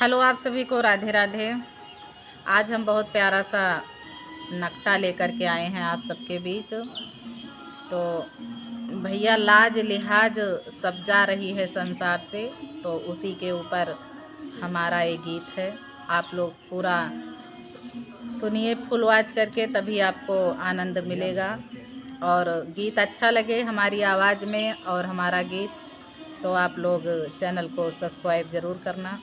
Hello, आप सभी को राधे राधे। आज हम बहुत प्यारा सा नकटा लेकर के आए हैं आप सबके बीच। तो भैया, लाज लिहाज सब जा रही है संसार से, तो उसी के ऊपर हमारा ये गीत है। आप लोग पूरा सुनिए फुल वॉच करके, तभी आपको आनंद मिलेगा। और गीत अच्छा लगे हमारी आवाज़ में और हमारा गीत, तो आप लोग चैनल को सब्सक्राइब ज़रूर करना।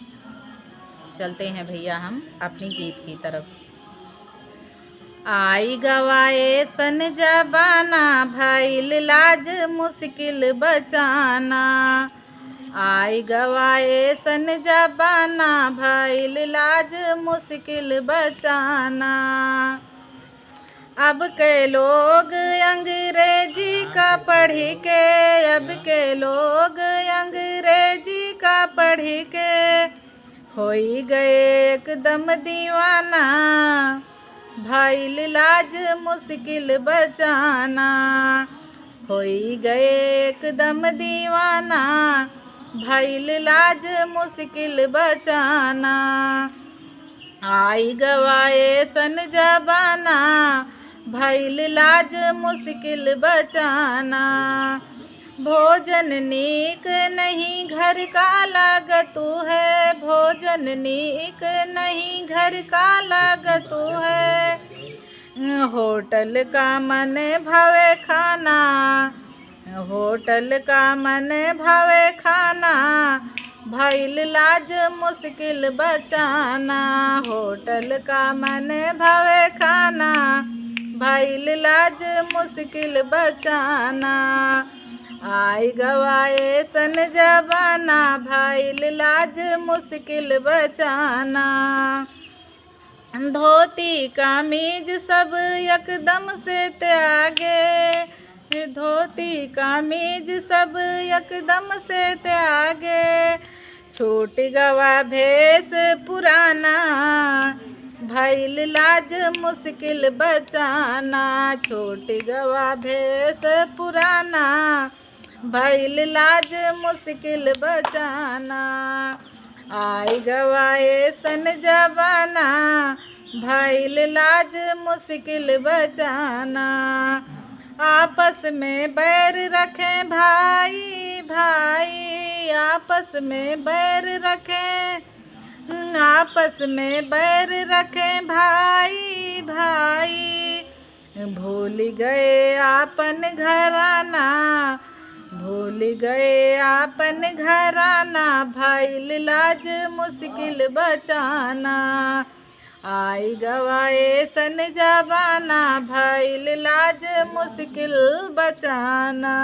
चलते हैं भैया हम अपनी गीत की तरफ। आई गवाए सन जबाना, भइल लाज मुश्किल बचाना। आई गवाए सन जबाना, भइल लाज मुश्किल बचाना। अब के लोग अंग्रेजी का पढ़ के, अब के लोग अंग्रेजी का पढ़ के होई गए एकदम दीवाना। भइल लाज मुश्किल बचाना, होई गए एकदम दीवाना। भइल लाज मुश्किल बचाना। आई गवाए सन जबाना, भइल लाज मुश्किल बचाना। भोजन नीक नहीं घर का लागतू है, भोजन नीक नहीं घर का लागतू है। होटल का मन भावे खाना, होटल का मन भावे खाना। भइल लाज मुश्किल बचाना, होटल का मन भावे खाना। भइल लाज मुश्किल बचाना। आई गवाए सन जबाना, भइल लाज मुश्किल बचाना। धोती कमीज सब एकदम से त्यागे, धोती कमीज सब एकदम से त्यागे। छूट गवा भेष पुराना, भइल लाज मुश्किल बचाना। छूट गवा भेष पुराना, भइल लाज मुश्किल बचाना। आई गवाए सन जबाना, भइल लाज मुश्किल बचाना। आपस में बैर रखें भाई भाई, आपस में बैर रखें, आपस में बैर रखें भाई भाई। भूल गए आपन घराना, भूल गए आपन घराना। भइल लाज मुश्किल बचाना। आई गवाए सन जबाना, भइल लाज मुश्किल बचाना।